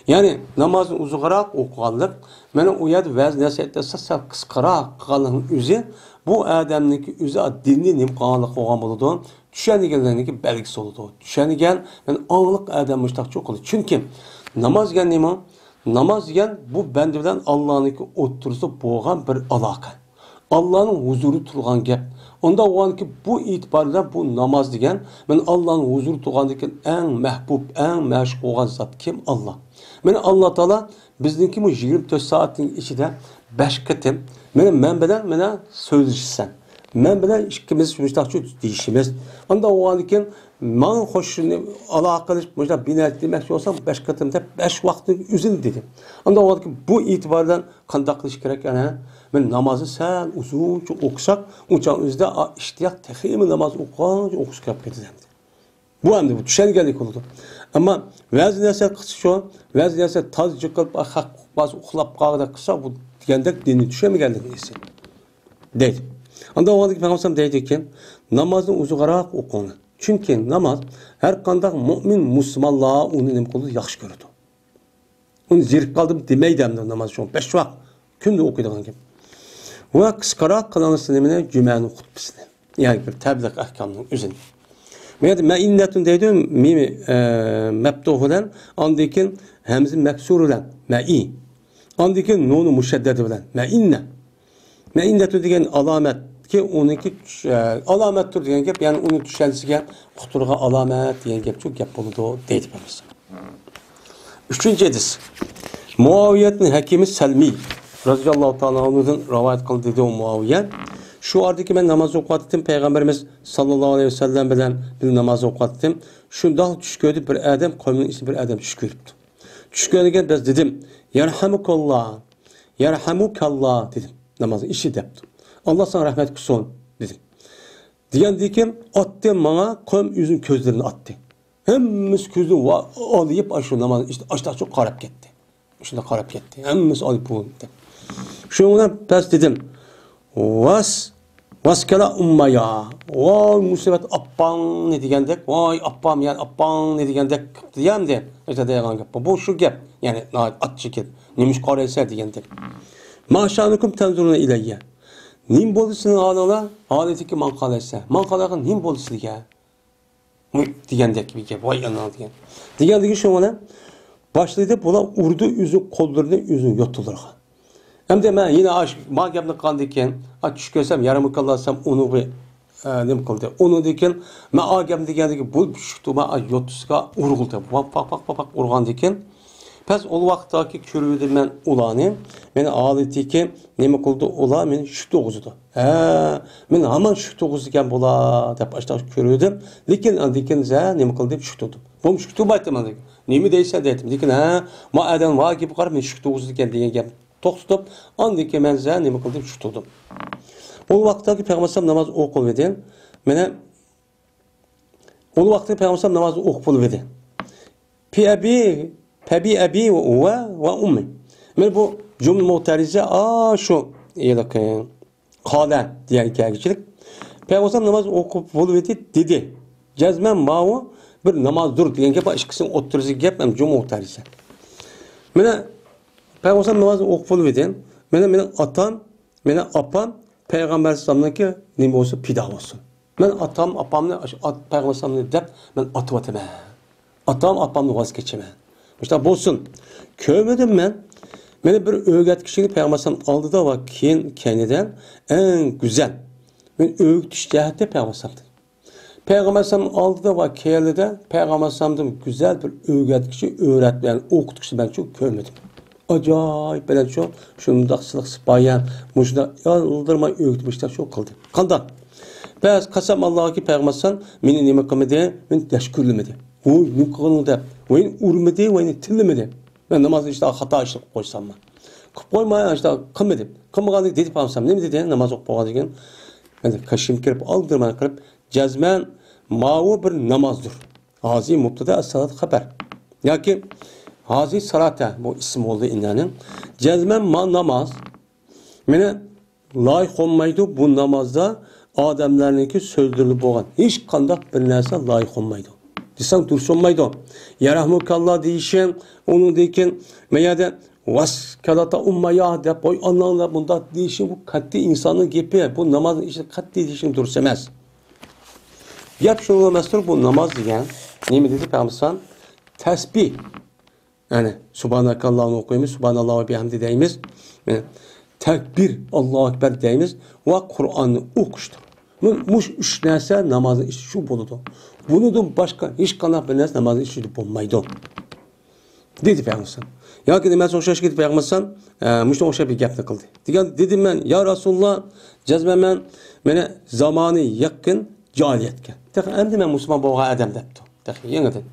Yani namazın uzuğarak okuğanlık, mene o yad vəz nəsiyyətləsə səhv qısqarak qalığın üzü, bu adamdaki üzü dinni nimqanlıq oğan buludu. Düşenigenlerindeki belgisi oldu. Düşenigen yani anlık adam müştak çok olur. Çünkü namaz gen neymi? Namaz gen bu bendeden Allah'ın oturusu boğan bir alaka. Allah'ın huzuru turgan gep. Onda o an ki bu itibarla bu namaz degen ben Allah'ın huzuru turgandaki en mehbub, en meşk olan zat kim? Allah. Yani Allah Teala bizdeki bu 24 saatin içinde 5 kıtım. Men bilen sözleşsen. Men bilen ikimiz müstahçı değişimiz. Onda o an için man hoşunu alakalı mesela binayet demek olsam 5 katımda 5 vakti üzün dedim. Onda o an için bu itibardan kandaklışı gerek yani ben namazı sen uzunca okusak uçan üzde iştiyak tehimi namaz okusak yapıp bu hem de bu düşüngelik oldu. Ama vəzi nəsə qısı şu, vəzi nəsə taz çıkıp hak bazı uxlap qaldı qısa bu degəndək dini düşəməyənlik neyse. Deyil. Anda o vaxt Peyğəmbər deydi ki, namazın uzuqaraq oqunu. Çünki namaz hər qandaq mümin müsəlmanlar onu nə qılır yaxşı görürdü. Onu zirk qaldım deməkdən namaz şu 5 vaxt gündə oxuyduğun gibi. Və qısqaraq qılanırsın deməyə cümənin xutbəsini. Yəni bir təbliğ əhkamının üzünü. Me'innetun deydi mimi mebtuhulen andikin hemzin meksurulen me'i andikin nunu müşeddedi bilen me'inne me'innetun degen alamet ki onunki alamettir degen gep yani onun düşensiga kuturga alamet degen gep çok gep buludu deydi bamiz. Üçüncü hadis Muaviyet'in Hakimi Selmi radıyallahu ta'ala anh'ın rivayet kıldı dedi o Muaviye. Şu ardaki ben namaz okuattim Peygamberimiz sallallahu aleyhi ve sellem bilen bir namaz okuattim. Şundan düş gördü bir adam kavminin ismi bir adam düş görüptü. Düş görürken ben dedim yerhamukallah yerhamukallah dedim namazın işi deptim. Allah sana rahmet kılsın dedim. Diyen dikim attı bana kavm yüzün gözlerini attı. Hemmimiz gözünü alıp aşı namazın işte açta çok karap gitti. Şunda karap gitti. Hemmimiz alıp bu dedim. Şundan pes dedim. Vaskala ummaya. Vay musibet appam ne degandek. Vay appam yani appam ne degandek diyem de. İşte degan gap. Bu şu gap. Yani at çekip nemiş qaraysa degandek. Maşanukum tenzuruna ileyye. Nim bolusunu alala aletiki man qalaysa. Man qalaygan nim bolusu diga. Degandek bir gap. Vay ana degan. Degandeki şu mana başlaydı bula urdu üzü kollarını üzün yotulurga. Hem de ben yine ma gapni qaldikən, tush ko'rsam, yarim qalasam uni nim qildi. Uni degan, men a gap degandiki bu shutuma yotusga urg'ildi. Pak urgan ekan. Pes o vaqtdagi ko'rdim men ularni. Meni odatdagi nima qildi? Ular meni shut o'g'izdi. Men hamon shut o'g'izgan bo'lar deb ashta ko'rdim. Lekin degan nima qildim? Shut o'dim. Bu shut aytdim. Nima deysa deydim. Lekin ma adam va gap qarab men shut o'g'izgan degan gap. Toxtup, andiki mən zə nima qıldım, şutudum. O vaxtdaki Peyğəmbər namaz oxudu. Mənə Onu vaxtida Peygamber namazı okup buluverdi. Pebi abi ve ummi. Men bu cümle muhtarize şu kale diyen hikayeçilik. Peygamber namaz okup buluverdi dedi. Cezmen mavu bir namazdır diyen gap işkisinin oturuzu gap hem cümle muhtarize. Mene Peygamber namazı okup buluverdi. Mene atam, mene apam Peygamber sallallahu nima olsa pida olsun. Men atam apamni Peygamber sallallahu deb men atıp ataman. Atam apamni vaz geçemen. İşte bolsun. Kömedim men. Mene bir öğretkişini Peygamber sallallahu aldıda ve kendinden en güzel. Men öğretiş cihette Peygamber sallallahu. Peygamber sallallahu aldıda ve kendide Peygamber sallallahu güzel bir öğretkişi öğretmen, okutukçu ben çok görmedim. Acayip böyle çok şundaqçılık sıpayan, muşda yaldırmay öğretmişler çok kıldı. Kandan. Bəs qasam Allah'a ki Peygambersan meni nima qilmadi, men tashkurlamadi. Oy, nim qilgan deb, oy urmadi, oy tillamadi. Men namozni işte xato ishib qo'ysammi. Qilib qo'ymay işte qilmadim. Qilmaganlik dedi Peygamber. Nima dedi? Namoz o'qib qo'ygan degan. Endi qashim kirib aldırman qilib, jazman mavu bir namozdir. Hazi mubtada as-salat xabar. Yoki hazi salata bu ism oldu inanin. Jazman ma namaz. Meni layık olmaydı bu namazda adamlarınki sözlülü boğan. Hiç kandak bir narsa layık olmaydı. Desem dursun olmaydı. Yarahmukallah deyişen, onun deyken meyada vas kalata ummaya de boy anlamda bunda deyişen bu katli insanın gibi bu namazın işte katli deyişen dursemez. Yap şunu mestur bu namaz diyen ne mi dedi Peygamber tesbih yani Subhanakallah'ını okuyayım, Subhanallah ve bihamdi deyimiz. Yani, tekbir, Allahu Ekber deyimiz ve Kur'an'ı okuştur. Muş üç nərsə namazın işi şu buludu. Bunun başka hiç kanaq bir nərsə namazın işi bulmaydı. Dedi Peygamber. Ya ki deməsə oxşaş gedib Peygamber muşdan oxşa bir gəpni qıldı. Dedim mən, ya Rasulullah cəzmə mənə zamanı yakın cahiliyyətə. Təxi əmdi mən Müslüman boğa adam dəbdi. Təxi yenidən.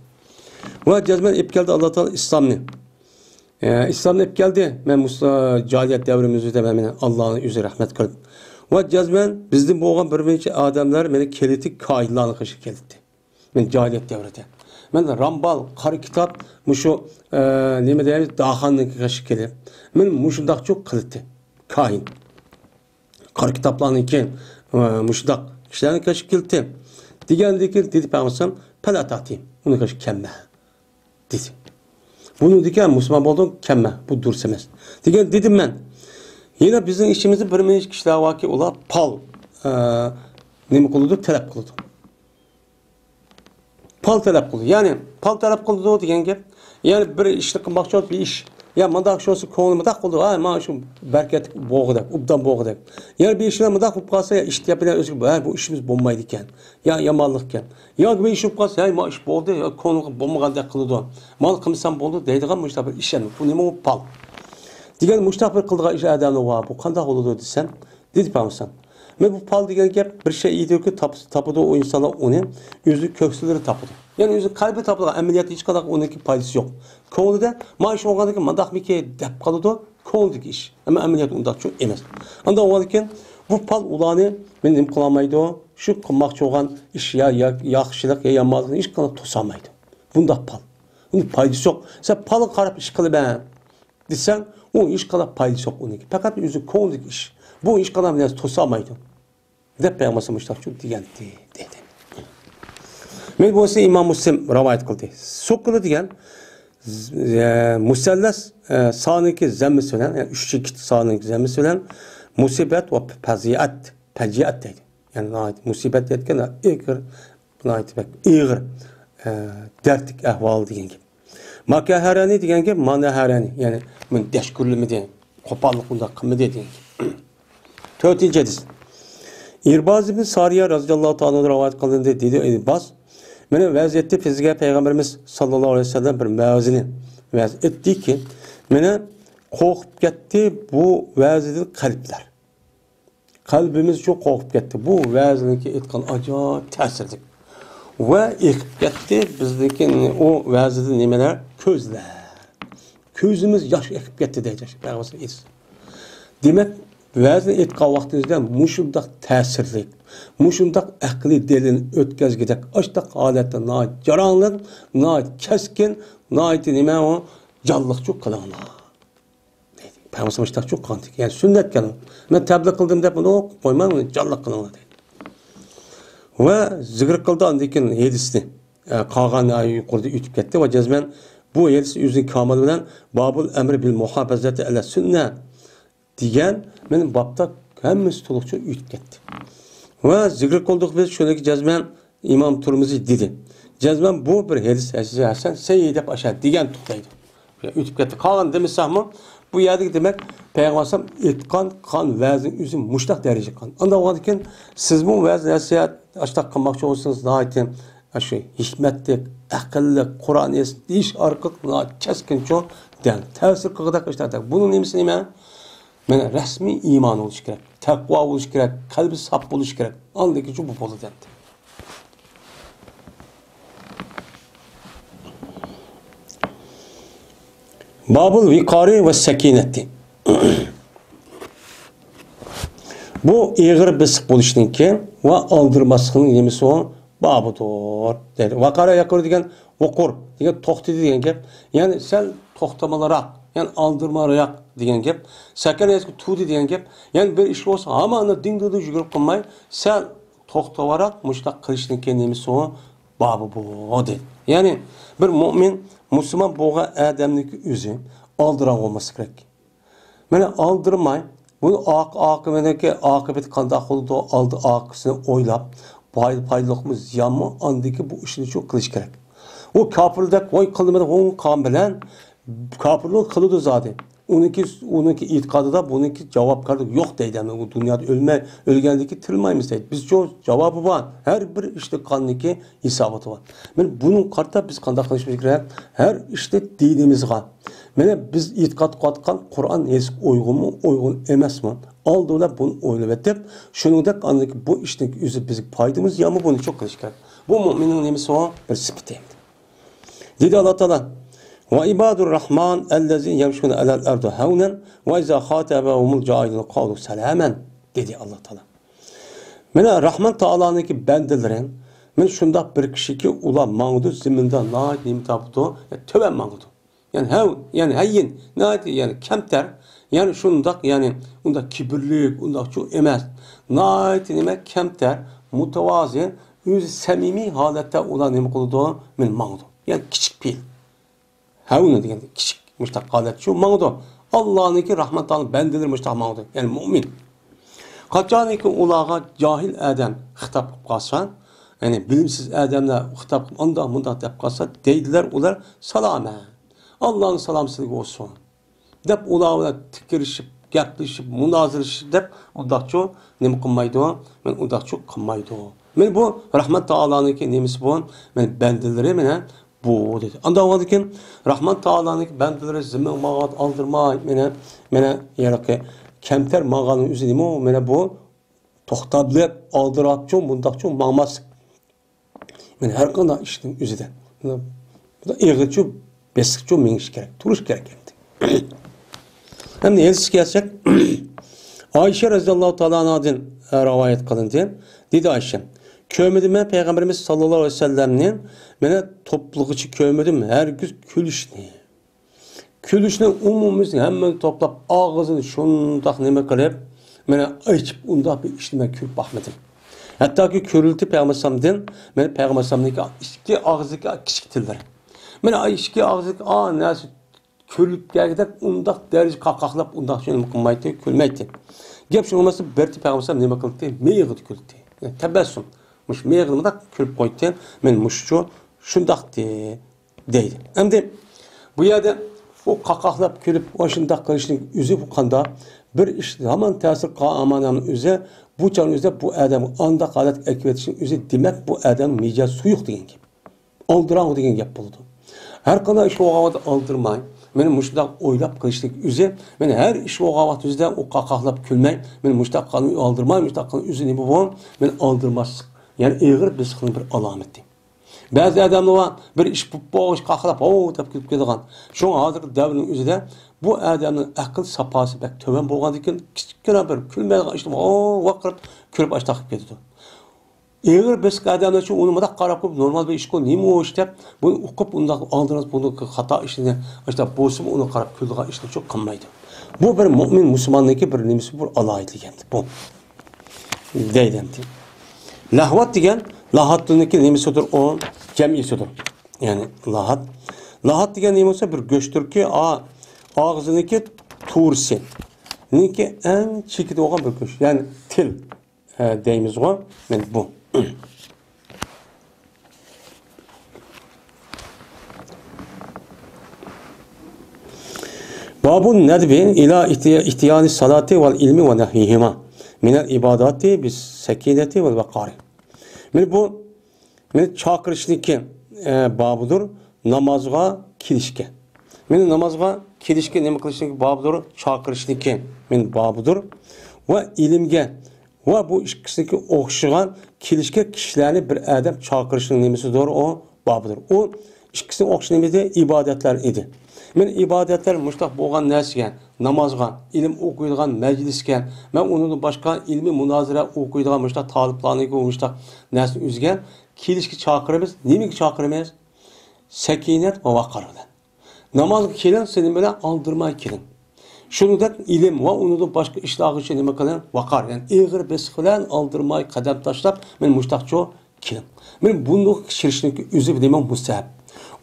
Ve cəzmən ip gəldi Allah Teala İslam'ını. İslam'ın ip geldi. Ben cahiliyet devrimizi de ben Allah'ın yüzü rahmet kıldım. Ve cezmen bizim bu olan bir adamlar beni keliti kaidlarını kışı kelitti. Ben cahiliyet devrede. Ben de Rambal, karı kitap, muşu neyme deyimiz dahanlık kışı kelip. Ben muşundak çok kılıttı. Kain. Karı kitaplarının ki muşundak kişilerin kışı kelitti. Diğerindeki dedi Peygamber pelat atayım. Onu kışı kemme. Dedi. Bunu diken Müslüman oldun kemme. Bu dursemez. Diken dedim ben. Yine bizim işimizi bir meniş kişiler vaki ola pal ne mi kılıdı? Talep kılıdı. Pal talep kılıdı. Yani pal talep kılıdı o diyen gep. Yani bir işte kılmak bir iş. Ya mandak şosu konu mandak kıldı. Ha ma şu bereket boğudak. Ubdan boğudak. Yani bir işler mandak olup kalsa ya işte yapabilen özgür. Bu işimiz bombaydıkken. Ya yamallıkken. Ya bir iş olup kalsa ya ma iş boğdu. Ya konu bombagalda kılıdı. Mal kımsan boğdu. Deydiğen bu işte bir işen. Bu ne mi pal. Diyen müştak bir kıldığa iş adamı var. Bu kandak oldu desen. Dedi Peygamber. Ve bu pal diyen gep bir şey iyi ki tapıdı o insana onun yüzü köksüleri tapıdı. Yani yüzü kalbi tapıdı. Ameliyatı hiç kadar onunki paydası yok. Konuda maaş olmadaki mandak bir kere dep kalıdı. Konudaki iş. Ama ameliyat ondak çok emez. Anda olurken bu pal ulanı benim kılamaydı o. Şu kılmak olan iş ya yakışılık ya yamazlık hiç kadar tosamaydı. Bunda pal. Bunun paydası yok. Sen palı karıp iş kılı ben. Desen o iş kadar paydası yok onunki. Fakat yüzü konudaki iş. Bu iş kadar biraz tosamaydı. Ve Peygamber çok diyen dedi. Men bu ise İmam Müslim rivayet kıldı. Sokkulu diyen musallas sağındaki zemmi söylen, yani üç çeşit sağındaki zemmi söylen musibet ve peziat dedi. Yani musibet derken ağır dertlik ahval diyen gibi. Makaharani diyen gibi manaharani yani men deşkurlu diyen kopallık bunda kımı diyen gibi. Dördüncü hadis. İrbaz ibn Sariye radıyallahu ta'ala rivayet kıldığında dedi İrbaz mene vaziyette fizge Peygamberimiz sallallahu aleyhi ve sellem bir mevzini vaz etti ki mene korkup gitti bu vazidin kalpler. Kalbimiz çok korkup gitti. Bu vazidinki etkan acayip tesirdik. Ve yıkıp gitti bizdeki o vazidin nimeler közler. Közümüz yaş yıkıp gitti diyecek. Peygamber demek va'zni aytgan vaqtingizda mushundaq ta'sirli, mushundaq aqliy delini o'tkazgidek, ashtaq holatda jaranglik, keskin, nima o jalliqchu qilinglar. Payg'ambar mushtaqchu qantik. Yani sünnet kelin. Men tabliq qildim deb uni qo'ymang, jalliq qilinglar deydi. Va zikr qildi andikin hadisni. Qolgan yuqorida o'tib ketdi va jazman bu hadis o'zining kamoli bilan babul amri bil muhafazati ala sunna degan men babda hammasi to'liqcha o'tib ketdi. Va zikr qildik biz shuniki jazman Imom Turmiziy dedi. Jazman bu bir hadis Hasan Sayyid deb ashad degan to'xtaydi. O'tib ketdi. Qolgan demasakmi bu yerdagi demak payg'ambar aytgan qon vazn o'zi mushtaq daraja qon. Unda o'g'andikin siz bu vazn nasihat ashtaq qilmoqchi bo'lsangiz ayting. Shu hikmatli, aqlli, Qur'on eshitish orqali keskincho dan ta'sir qilg'dak ishlardir. Buning nimasi nima? Mana rasmiy iymon bo'lish kerak, taqvo bo'lish kerak, qalbi saf bo'lish kerak. Andaki shu bu bo'ladi. Babul vikari ve sakineti. Bu eğir bisiq bo'lishninki va aldırmasının nemisi o babudur. Deydi. Vakara yakır degan okur degan to'xtadi degan gap. Yani sen to'xtamalaroq, yani aldırmalaroq degan gap. Sakinetga tudi degan gap. Yani bir ish bo'lsa, hamma dingdida yugurib qolmay, sen to'xtavaroq mushtaq qilishninki nemisi o babu bu deydi. Yani bir mu'min Müslüman boğa adamniki o'zi aldıran olması gerek. Mana aldırmay, bunu akıbeti qanday oldu aldı akısını oylab, paylıqmı, ziyanmı andaki bu işini çok kılış gerek. O kafirlik oy kılmadı, onun kan bilen kafirlik kılıdı zaten. Onunki itikadı da bununki cevap kardı yok deydi. Bu dünyada ölgendeki tırmayımız deydi. Biz çoğu cevabı var. Her bir işte kanındaki hesabı var. Yani bunun kartta biz kanda konuşmak gerek. Her işte dinimiz var. Yani biz itikat katkan Kur'an eski uygun emas mı? Aldılar bunu oynayıp deyip şunun da kanındaki bu işte bizim paydımız ya mı bunu çok kılış gerek. Bu müminin nemisi o bir sıpıtıydı. Dedi Allah Teala وَعِبَادُ الرَّحْمَنِ اَلَّذِينَ يَمْشُونَ عَلَى الْأَرْضِ هَوْنًا وَاِذَا خَاطَبَهُمُ الْجَاهِلُونَ قَالُوا سَلَامًا dedi Allah Teala. Mena Rahman Taala'nınki bendelerin men şunda bir kişiki ula mağdu ziminde naat nimtabdu töven mağdu. Yani hayyin naat yani kemter yani şunda yani unda kibirlik unda çok emas. Naat nime kemter mutavazi öz samimi halette ula nime kıldı men mağdu. Yani küçük pil. Havunu degan kichik mushtaq holat shu mangdu. Allohniki rahmat taolo bandalar mushtaq mangdu. Yani mu'min. Qachoniki ularga jahil adam xitob qilib qolsa, yani bilimsiz odamlar xitob qilib unda deb qolsa, deydilar ular saloma. Allohning salomsizligi bo'lsin. Deb ular bilan tikirishib, gaplashib, munozirashib deb undaqcho nima qilmaydi? Men undaqcho qilmaydi. Men bu rahmat taoloniki nemisi bu? Men bandalari meni bu dedi. Anda oğadıkin Rahman Taala'nınki bendeleri zimmen mağat aldırma mene yaraki kemter mağanın üzerinde o mene bu toxtablı aldırapçı bundakçı mağmaz. Mene her kadar işin üzerinde. Bu da eğilçi besikçi meniş gerek. Turuş gerek. Hem de elsiz gelsek Ayşe Raziyallahu Teala anh'ın rivayet kılındı. Dedi Ayşe Köymedim ben Peygamberimiz sallallahu aleyhi ve sellem'nin mene topluluğucu köymedim her gün külüşni. Külüşni umumumuzun hemen toplap ağzını şundak neme kılıp mene açıp unda bir işleme külüp bakmadım. Hatta ki körüldü Peygamberimiz mene Peygamberimizdeki iki ağzıdaki kişiktirler. Mene iki ağzıdaki nasıl körülüp gelgidek undak derece kakaklap undak şunu kılmaydı, külmeydi. Gep şunu olması berti Peygamberimiz neme kılıptı, meyğidi külüptü. Yani tebessüm. Muş meğrımda külüp koydu. Men muşçu şundak deydi. Hem de bu yerde o kakaklap külüp o şundak kılışının üzü bu kanda bir iş zaman tesir kağamanın üzü bu çağın üzü bu adamın anda kalat ekvetişin üzü demek bu adamın meyce suyuk deyen gibi. Aldıran o deyen gibi buldu. Her kadar iş o havada aldırmayın. Benim muştak oylap kılıştık üzü. Ben her iş o havat üzde o kakaklap külmeyin. Benim muştak kanı aldırmayın. Muştak kanı üzü ne bu? Ben aldırmaz. Yani eğir bir sıkıntı bir alametti. Bazı adamlar var bir iş boğuş kakılap o tep gidip gidiyorlar. Şu hazır devrinin üzerinde bu adamning aql sapasi bak töven bo'lgandan kichkina bir kulmaydigan ishni vaqirib ko'rib ash taqib ketdi. Eğer biz adamlar için onu da qarab normal bir iş koy, nima o işte, bunu o'qib undaq oldingiz bunu xato ishni, işte bo'lsin uni qarab kuldigan ishni çok qilmaydi. Bu bir mo'min musulmonniki bir nimasi bir aloyidlik endi bu. Deydi. Lahvat degan, lahatniki nimasidir o jamiysidir. Yani lahat degan nima bo'lsa bir go'shtdirki, og'ziniki tursi. Niki eng chekida bo'lgan bir go'sht, ya'ni til deymiz o. Men bu. Babun nedbi ila ihtiyani salati vel ilmi ve nehihima minel ibadati bis sekineti vel vakari. Men bu chaqirishlikka babudur namozga kelishga. Men namozga kelishga nima qilishlik babudur chaqirishlikka men babudur ve ilmga ve bu ikkisidagi o'xshagan kelishga kishilarni bir adam chaqirishning nimasidir o babudur. O ikkisini o'xshagan ibodatlar edi. Men ibodatlar mushtaq bo'lgan narsaga, namozga, ilm o'qiydigan majlisga, men undan boshqa ilmiy munozara o'qiydigan mushtaq taliblarga mushtaq narsa o'ziga kelishga chaqiramiz. Nimaga chaqiramiz? Sakinat va vaqar bilan. Namozga kelin, seni bilan aldirmay kelin. Shuningdek ilm va undan boshqa ishlar uchun nima qiling? Vaqar, ya'ni ig'ir bes bilan aldirmay qadam tashlab, men mushtaqcho kelin. Men bunday kishirishning o'zi nima mustahab.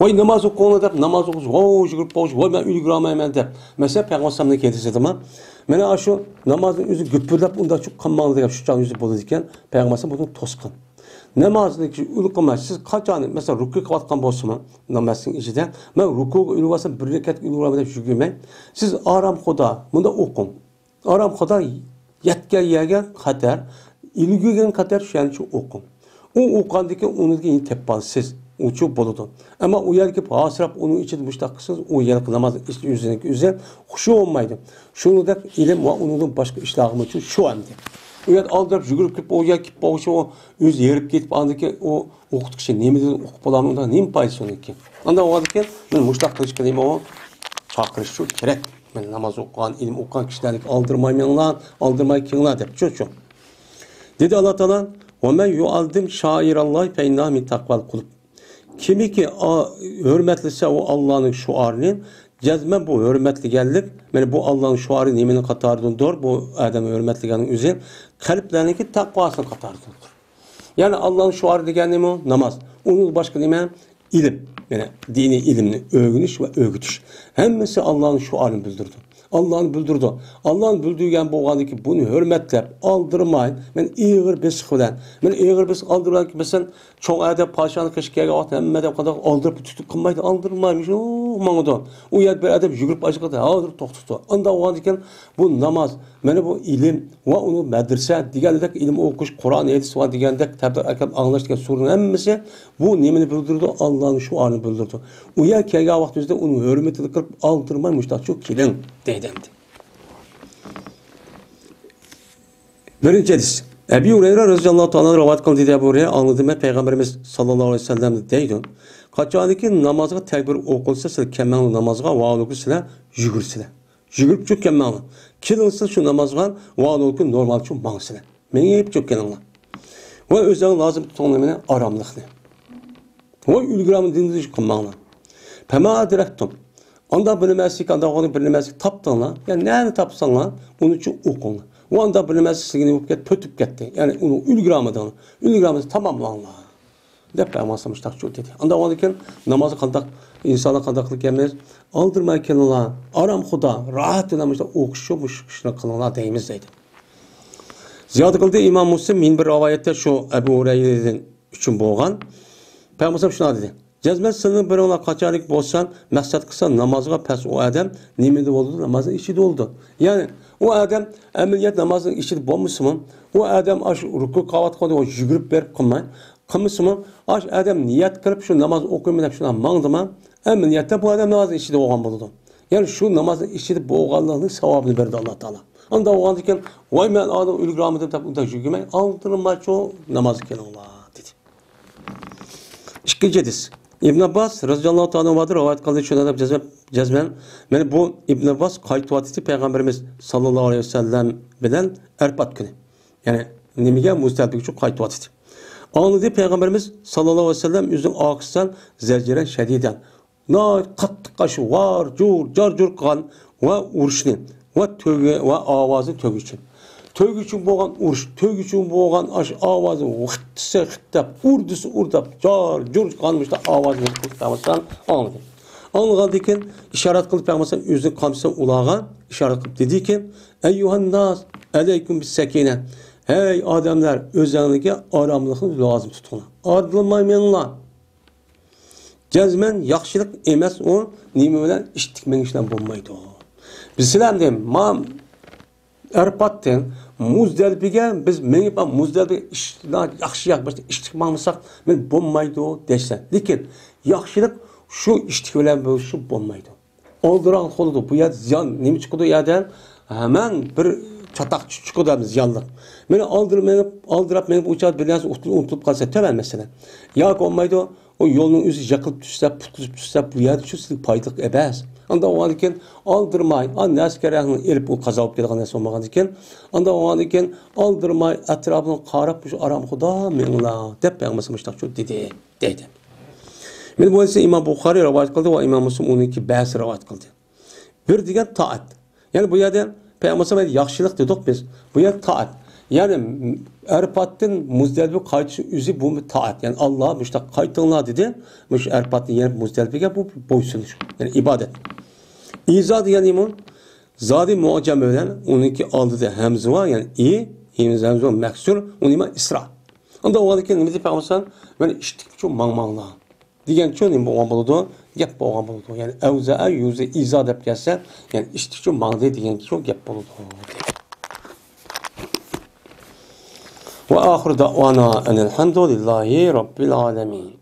Vay namaz okuğunu deb, namaz okuş, vay jigirip boğuş, vay ben ülgüramayman deb. Mesela Peygamber'e ketisi ama, mena şu namazın yüzü güpürdep, unda çok kanmalı deb, şu can yüzü bozulurken, Peygamber'e bunu tosqın. Namazındaki ülgüme, siz kaçanı, mesela ruku kıvatkan bolsunma, namazın içinde, ben ruku ülgüvasın, bir rekat ülgüramayla jügümeyin. Siz aram koda, bunda okun. Aram koda yetken yergen kadar, ilgügen kadar şu an çok okun. O okandaki onu da teppalı siz. Uçup boludu. Ama o yer ki hasrap onun için müştakkısınız. O yer ki namaz üzerindeki üzerine huşu olmaydı. Şunu da ilim ve onun başka işlahım için şu anda. O yer aldırıp jügürüp gidip o yer gidip boğuşu o yüz yerip gidip andaki o okuduk şey neymi dedi okup olanında neymi payısı onun ki. Anda o adaki ben müştakkılıç kılıyım o çakırış şu gerek. Ben namaz okuyan, ilim okuyan kişilerlik aldırmayın lan, aldırmayın ki lan deyip şu. Dedi Allah Teala وَمَنْ يُعَلْدِمْ شَائِرَ اللّٰهِ فَاِنَّهُ مِنْ تَقْوَى الْقُلُوبِ. Kimi ki hürmetlise o Allah'ın şuarının cezme bu hürmetli geldik. Yani bu Allah'ın şuarı niminin katarıdır. Bu adamın hürmetli geldiğinin üzeri kalplerinki takvasının katarıdır. Yani Allah'ın şuarı diyen neymi o? Namaz. Onun başka neymi? İlim. Yani dini ilimini övgünüş ve övgütüş. Hemmesi Allah'ın şuarını bildirdi. Allah'ın bildirdi. Allah'ın bildirgen boğandı ki bunu hürmetlep aldırmayın. Ben iğir besik bilen. Ben iğir besik aldırmayın ki mesela çok adem paşanı kışkıya vat hemmeden kadar aldırıp tutup kılmaydı aldırmaymış. Ooo o yer bir adem jügürüp açıkladı. Aldırıp toktutu. Anda oğandıkken bu namaz, beni bu ilim ve onu medrese diğerdek ilim okuş, Kur'an hadis var diğerdek tabi akab anlaştıkken sorunun hemmesi bu nemini bildirdi. Allah'ın şu anı bildirdi. O yer ki vaktizde onu hürmetini kırıp aldırmaymış da çok kilin deydendi. Birinci hadis. Ebu Hureyre radıyallahu ta'ala rivayet kıldı diye Ebu Hureyre anladı Peygamberimiz sallallahu aleyhi ve sellem deydi. Kaçaniki namazga tekbir okulsa sizler kemanlı namazga vaadokü sizler jügürsizler. Jügürüp çok kemanlı. Kilinsa şu namazga vaadokü normal çok mansızlar. Meni yiyip çok kemanlı. Ve özden lazım tutanlamını aramlıklı. Ve ülgüramın dindiği çok kemanlı. Pema adirektum. Onda bilemezsik, anda onu bilemezsik taptanla. Yani neyini tapsanla onun için okunla. O anda bilemezsik sigini pötüp gitti. Yani onu ülgüramıdan. Ülgüramıdan tamamlanla. Dep Peygamberimiz takçı dedi. Anda o diken namazı kandak, insana kandaklık gelmez. Aldırmay kenala, aram xuda, rahat dönemişte okşumuş kişine kılına deyimiz deydi. Ziyade kıldı İmam Müslim min bir rivayette şu Ebu Hureyre'den üçün boğan. Peygamberimiz şuna dedi. Cezmet senin bir ona kaçarlık bolsan, maksat kısa namazga pes o adam nimede oldu? Namazın içinde oldu. Yani o adam emniyet namazın içinde bolmuşsun. O adam aş ruku kavat koydu, o jügürüp verip kılmayın. Kımısımı, aş adam niyet kırıp şu namaz okuyup şuna mağdıma, emniyette bu adam namazın içinde oğan buldu. Yani şu namazın içinde boğanlığının sevabını verdi Allah Teala. Anda oğan diken, vay ben adam ülgüramı deyip da jügümeyin, aldırma çoğu namazı ken Allah dedi. İkinci hadis. İbn Abbas radıyallahu ta'ala vardır rivayet kıldığı şöyle cezmen. Yani bu İbn Abbas kayıtvatisi Peygamberimiz sallallahu aleyhi ve sellem bilen Erpat günü. Yani nimige müstelbik şu kayıtvatisi. Anladı Peygamberimiz sallallahu aleyhi ve sellem yüzün akısından zerceren şediden. Nar katlı kaşı var, car kan ve uruşni ve tövbe ve avazı tövgüçün. Tövgüçün boğan uruş, tövgüçün boğan avazı hıttısı hıttap, urdusu urdap, car kanmış da avazını kılıktamışsan anladı. Anladı ki işaret kılıp yapmasan yüzün kamçısan ulağa işaret kılıp dedi ki eyyuhan nas aleyküm bis sekine. Hey adamlar özlerindeki aramlığını lazım tutun. Adılmaymanlar. Cezmen yaxşılık emas o nima bilan ish tikman ishlan bo'lmaydi. Bizlar ham ma Erpatdan Muzdalbiga biz menga Muzdalbiga ishlar yaxshi yaxshi ish tikmasak men bo'lmaydi desa. Lekin yaxshilik shu ish tik bilan bo'lishi bo'lmaydi. Oldiroq qo'lida bu yer ziyon nima chiqadi u yerdan? Hemen bir çatak çıkıdığımız ziyanlık. Beni aldırıp beni bu uçak bir nasıl unutulup kalsa temel mesela. Ya olmaydı o yolun üzü yakılıp düşse, putulup düşse bu yerde şu silik paydık ebez. Anda o an iken aldırmay, anne askerahını elip o kaza olup geldiği nesi olmadan iken, anda o an iken aldırmay, etrafını qarap şu aram kuda menla dep yapmasımışlar şu dedi. Beni bu ise İmam Bukhari rivayet kıldı ve İmam Müslim onun iki bahs rivayet kıldı. Bir diğer taat. Yani bu yerden Peygamber'e yaxşılık dedik biz. Bu yer taat. Yani Erpat'ın Muzdalbi kayıtışı üzü bu taat. Yani Allah işte kayıtınla dedi. Müş Erpat'ın yer Muzdalbi'ye bu boysunuş. Yani ibadet. İza diyen iman zadi muacem ölen onunki aldı da hemzi var. Yani hemzi var meksur. Onun iman isra. Onda o halde ne dedi Peygamber'e böyle iştik çok mangmangla. Diyen çoğun bu olan buludu. Yap bu olan buludu. Yani evza'a yüze izah edip gelse yani iştik çok mangdı diyen ki çok yap buludu. Ve ahir da'vana enelhamdülillahi rabbil alemin.